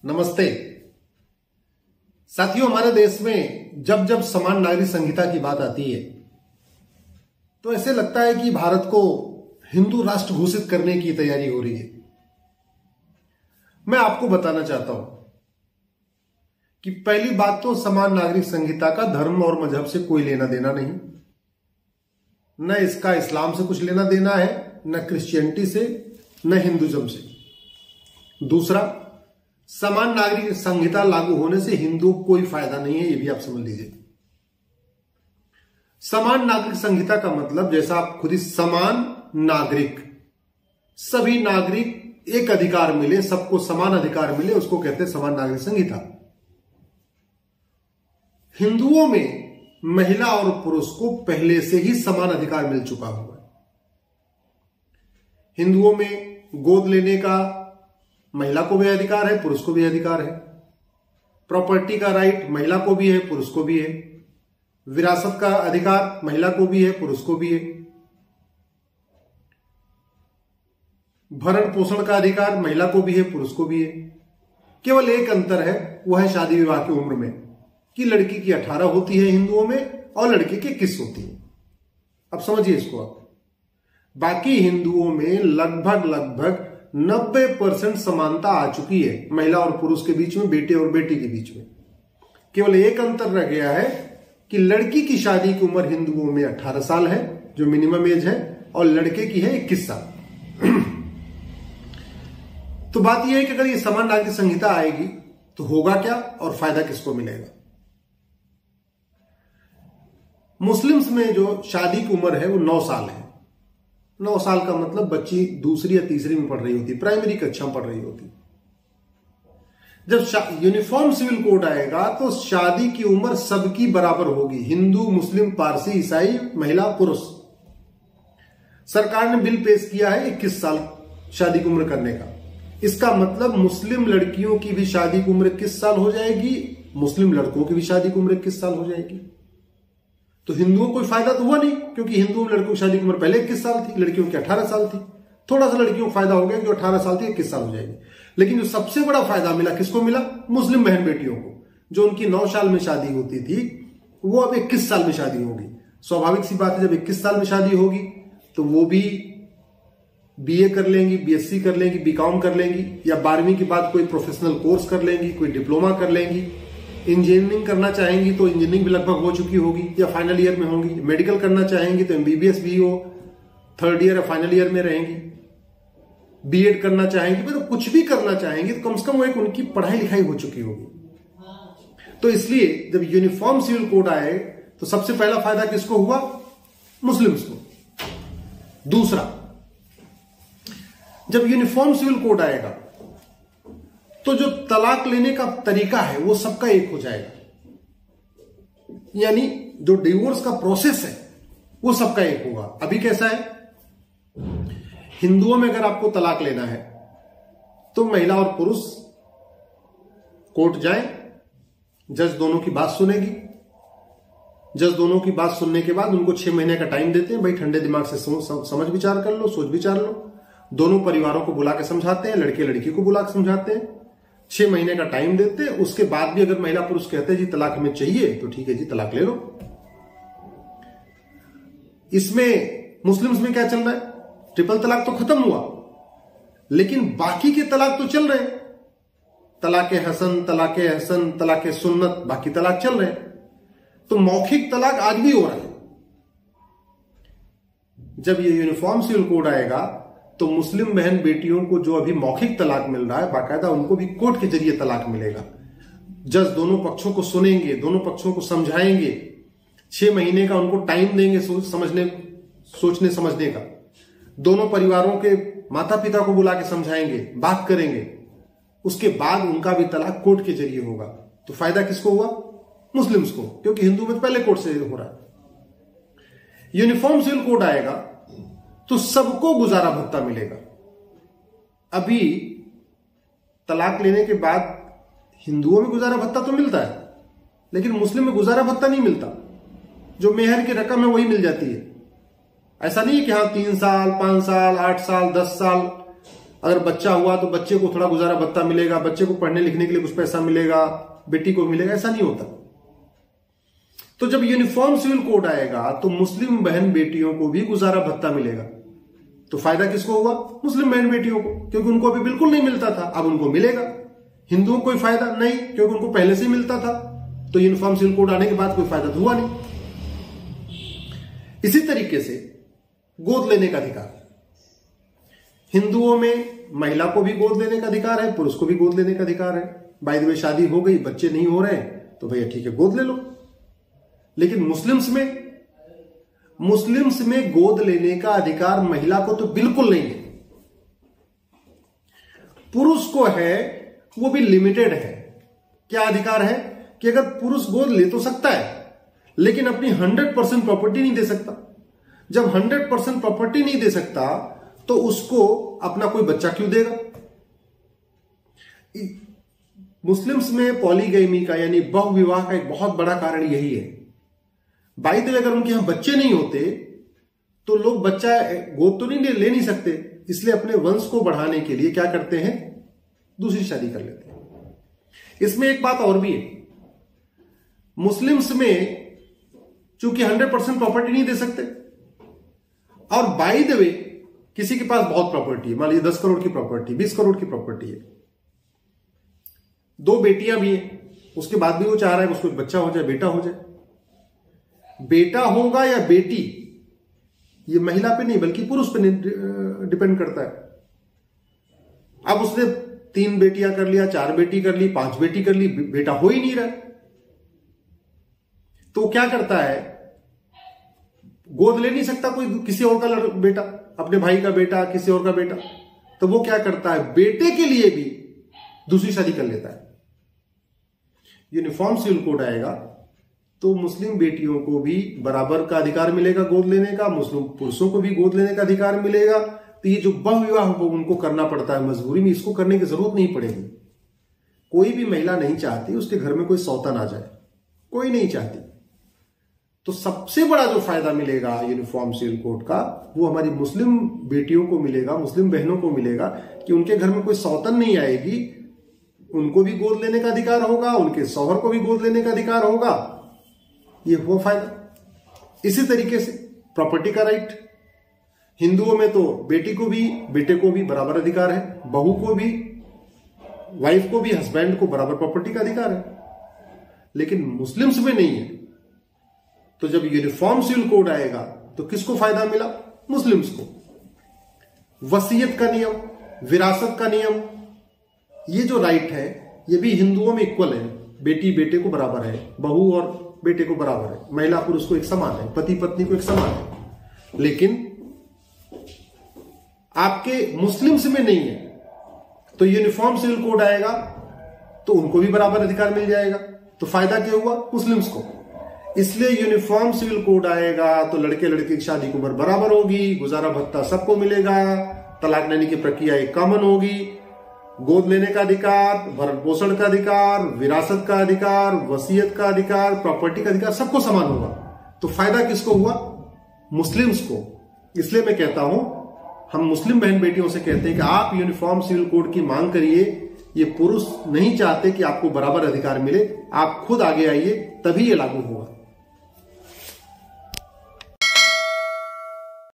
नमस्ते साथियों, हमारे देश में जब जब समान नागरिक संहिता की बात आती है तो ऐसे लगता है कि भारत को हिंदू राष्ट्र घोषित करने की तैयारी हो रही है। मैं आपको बताना चाहता हूं कि पहली बात तो समान नागरिक संहिता का धर्म और मजहब से कोई लेना देना नहीं, न इसका इस्लाम से कुछ लेना देना है, न क्रिश्चियनिटी से, न हिंदुइज्म से। दूसरा, समान नागरिक संहिता लागू होने से हिंदुओं को कोई फायदा नहीं है, यह भी आप समझ लीजिए। समान नागरिक संहिता का मतलब, जैसा आप खुद ही, समान नागरिक, सभी नागरिक एक अधिकार मिले, सबको समान अधिकार मिले, उसको कहते हैं समान नागरिक संहिता। हिंदुओं में महिला और पुरुष को पहले से ही समान अधिकार मिल चुका हुआ है। हिंदुओं में गोद लेने का महिला को भी अधिकार है, पुरुष को भी अधिकार है। प्रॉपर्टी का राइट महिला को भी है, पुरुष को भी है। विरासत का अधिकार महिला को भी है, पुरुष को भी है। भरण पोषण का अधिकार महिला को भी है, पुरुष को भी है। केवल एक अंतर है, वह है शादी विवाह की उम्र में, कि लड़की की 18 होती है हिंदुओं में और लड़के की 21 होती है। अब समझिए इसको आप। बाकी हिंदुओं में लगभग 90% समानता आ चुकी है महिला और पुरुष के बीच में, बेटे और बेटी के बीच में। केवल एक अंतर रह गया है कि लड़की की शादी की उम्र हिंदुओं में 18 साल है, जो मिनिमम एज है, और लड़के की है 21 साल। तो बात यह है कि अगर ये समान नागरिक संहिता आएगी तो होगा क्या और फायदा किसको मिलेगा। मुस्लिम्स में जो शादी की उम्र है वो 9 साल है। 9 साल का मतलब बच्ची दूसरी या तीसरी में पढ़ रही होती, प्राइमरी कक्षा में पढ़ रही होती। जब यूनिफॉर्म सिविल कोड आएगा तो शादी की उम्र सबकी बराबर होगी, हिंदू, मुस्लिम, पारसी, ईसाई, महिला, पुरुष। सरकार ने बिल पेश किया है 21 साल शादी की उम्र करने का। इसका मतलब मुस्लिम लड़कियों की भी शादी की उम्र 21 साल हो जाएगी, मुस्लिम लड़कों की भी शादी की उम्र 21 साल हो जाएगी। तो हिंदुओं को कोई फायदा तो हुआ नहीं, क्योंकि हिंदुओं में लड़कों की शादी की उम्र पहले 21 साल थी, लड़कियों की 18 साल थी। थोड़ा सा लड़कियों को फायदा हो गया, जो 18 साल थी 21 साल हो जाएगी। लेकिन जो सबसे बड़ा फायदा मिला किसको मिला? मुस्लिम बहन बेटियों को, जो उनकी 9 साल में शादी होती थी वो अब 21 साल में शादी होगी। स्वाभाविक सी बात है, जब 21 साल में शादी होगी तो वो भी बीए कर लेंगी, बीएससी कर लेंगी, बीकॉम कर लेंगी, या 12वीं के बाद कोई प्रोफेशनल कोर्स कर लेंगी, कोई डिप्लोमा कर लेंगी। इंजीनियरिंग करना चाहेंगी तो इंजीनियरिंग भी लगभग हो चुकी होगी या फाइनल ईयर में होंगी। मेडिकल करना चाहेंगी तो एमबीबीएस भी हो, 3rd ईयर या फाइनल ईयर में रहेंगी। बीएड करना चाहेंगी, मतलब कुछ भी करना चाहेंगी तो कम से कम वो एक उनकी पढ़ाई लिखाई हो चुकी होगी। तो इसलिए जब यूनिफॉर्म सिविल कोड आए तो सबसे पहला फायदा किसको हुआ? मुस्लिम्स को। दूसरा, जब यूनिफॉर्म सिविल कोड आएगा तो जो तलाक लेने का तरीका है वो सबका एक हो जाएगा, यानी जो डिवोर्स का प्रोसेस है वो सबका एक होगा। अभी कैसा है, हिंदुओं में अगर आपको तलाक लेना है तो महिला और पुरुष कोर्ट जाए, जज दोनों की बात सुनेगी। जज दोनों की बात सुनने के बाद उनको 6 महीने का टाइम देते हैं, भाई ठंडे दिमाग से समझ विचार कर लो, सोच विचार लो। दोनों परिवारों को बुला के समझाते हैं, लड़के लड़की को बुला के समझाते हैं, 6 महीने का टाइम देते हैं। उसके बाद भी अगर महिला पुरुष कहते हैं जी तलाक हमें चाहिए, तो ठीक है जी तलाक ले लो। इसमें मुस्लिम्स में क्या चल रहा है? ट्रिपल तलाक तो खत्म हुआ, लेकिन बाकी के तलाक तो चल रहे हैं। तलाके हसन, तलाके हसन, तलाके सुन्नत, बाकी तलाक चल रहे हैं। तो मौखिक तलाक आज भी हो रहा है। जब ये यूनिफॉर्म सिविल कोड आएगा तो मुस्लिम बहन बेटियों को जो अभी मौखिक तलाक मिल रहा है, बाकायदा उनको भी कोर्ट के जरिए तलाक मिलेगा। जज दोनों पक्षों को सुनेंगे, दोनों पक्षों को समझाएंगे, 6 महीने का उनको टाइम देंगे सोचने समझने का। दोनों परिवारों के माता पिता को बुला के समझाएंगे, बात करेंगे। उसके बाद उनका भी तलाक कोर्ट के जरिए होगा। तो फायदा किसको हुआ? मुस्लिम्स को, क्योंकि हिंदू में पहले कोर्ट से हो रहा है। यूनिफॉर्म सिविल कोड आएगा तो सबको गुजारा भत्ता मिलेगा। अभी तलाक लेने के बाद हिंदुओं में गुजारा भत्ता तो मिलता है, लेकिन मुस्लिम में गुजारा भत्ता नहीं मिलता। जो मेहर की रकम है वही मिल जाती है। ऐसा नहीं है कि हाँ 3 साल, 5 साल, 8 साल, 10 साल अगर बच्चा हुआ तो बच्चे को थोड़ा गुजारा भत्ता मिलेगा, बच्चे को पढ़ने लिखने के लिए कुछ पैसा मिलेगा, बेटी को मिलेगा, ऐसा नहीं होता। तो जब यूनिफॉर्म सिविल कोड आएगा तो मुस्लिम बहन बेटियों को भी गुजारा भत्ता मिलेगा। तो फायदा किसको हुआ? मुस्लिम बहन बेटियों को, क्योंकि उनको अभी बिल्कुल नहीं मिलता था, अब उनको मिलेगा। हिंदुओं को कोई फायदा नहीं, क्योंकि उनको पहले से ही मिलता था। तो यूनिफॉर्म सिविल कोड आने के बाद कोई फायदा तो हुआ नहीं। इसी तरीके से गोद लेने का अधिकार, हिंदुओं में महिला को भी गोद लेने का अधिकार है, पुरुष को भी गोद लेने का अधिकार है। बाय द वे शादी हो गई, बच्चे नहीं हो रहे तो भैया ठीक है, गोद ले लो। लेकिन मुस्लिम्स में गोद लेने का अधिकार महिला को तो बिल्कुल नहीं है। पुरुष को है, वो भी लिमिटेड है। क्या अधिकार है? कि अगर पुरुष गोद ले तो सकता है, लेकिन अपनी 100% प्रॉपर्टी नहीं दे सकता। जब 100% प्रॉपर्टी नहीं दे सकता तो उसको अपना कोई बच्चा क्यों देगा? मुस्लिम्स में पॉलीगैमी का यानी बहुविवाह का एक बहुत बड़ा कारण यही है। बाई द वे अगर उनके यहां बच्चे नहीं होते तो लोग बच्चा गोद तो नहीं ले नहीं सकते, इसलिए अपने वंश को बढ़ाने के लिए क्या करते हैं? दूसरी शादी कर लेते हैं। इसमें एक बात और भी है, मुस्लिम्स में चूंकि 100% प्रॉपर्टी नहीं दे सकते, और बाय द वे किसी के पास बहुत प्रॉपर्टी है, मान लीजिए 10 करोड़ की प्रॉपर्टी, 20 करोड़ की प्रॉपर्टी है, 2 बेटियां भी हैं, उसके बाद भी वो चाह रहा है कि उसको बच्चा हो जाए, बेटा हो जाए। बेटा होगा या बेटी, ये महिला पे नहीं बल्कि पुरुष पे डिपेंड करता है। अब उसने 3 बेटियां कर लिया, 4 बेटी कर ली, 5 बेटी कर ली, बेटा हो ही नहीं रहा, तो क्या करता है? गोद ले नहीं सकता कोई किसी और का बेटा, अपने भाई का बेटा, किसी और का बेटा, तो वो क्या करता है? बेटे के लिए भी दूसरी शादी कर लेता है। यूनिफॉर्म सिविल कोड आएगा तो मुस्लिम बेटियों को भी बराबर का अधिकार मिलेगा गोद लेने का, मुस्लिम पुरुषों को भी गोद लेने का अधिकार मिलेगा। तो ये जो बहुविवाह उनको करना पड़ता है मजबूरी में, इसको करने की जरूरत नहीं पड़ेगी। कोई भी महिला नहीं चाहती उसके घर में कोई सौतन आ जाए, कोई नहीं चाहती। तो सबसे बड़ा जो फायदा मिलेगा यूनिफॉर्म सिविल कोड का, वो हमारी मुस्लिम बेटियों को मिलेगा, मुस्लिम बहनों को मिलेगा कि उनके घर में कोई सौतन नहीं आएगी, उनको भी गोद लेने का अधिकार होगा, उनके शौहर को भी गोद लेने का अधिकार होगा। ये हुआ फायदा। इसी तरीके से प्रॉपर्टी का राइट, हिंदुओं में तो बेटी को भी बेटे को भी बराबर अधिकार है, बहू को भी, वाइफ को भी, हस्बैंड को बराबर प्रॉपर्टी का अधिकार है। लेकिन मुस्लिम्स में नहीं है। तो जब यूनिफॉर्म सिविल कोड आएगा तो किसको फायदा मिला? मुस्लिम्स को। वसीयत का नियम, विरासत का नियम, ये जो राइट है ये भी हिंदुओं में इक्वल है। बेटी बेटे को बराबर है, बहू और बेटे को बराबर है, महिला पुरुष को एक समान है, पति पत्नी को एक समान है। लेकिन आपके मुस्लिम्स में नहीं है। तो यूनिफॉर्म सिविल कोड आएगा तो उनको भी बराबर अधिकार मिल जाएगा। तो फायदा क्या हुआ? मुस्लिम्स को। इसलिए यूनिफॉर्म सिविल कोड आएगा तो लड़के लड़की की शादी की उम्र बराबर होगी, गुजारा भत्ता सबको मिलेगा, तलाक लेने की प्रक्रिया एक कॉमन होगी, गोद लेने का अधिकार, भरण पोषण का अधिकार, विरासत का अधिकार, वसीयत का अधिकार, प्रॉपर्टी का अधिकार सबको समान होगा। तो फायदा किसको हुआ? मुस्लिम्स को। इसलिए मैं कहता हूं, हम मुस्लिम बहन बेटियों से कहते हैं कि आप यूनिफॉर्म सिविल कोड की मांग करिए। ये पुरुष नहीं चाहते कि आपको बराबर अधिकार मिले, आप खुद आगे आइए, तभी ये लागू होगा।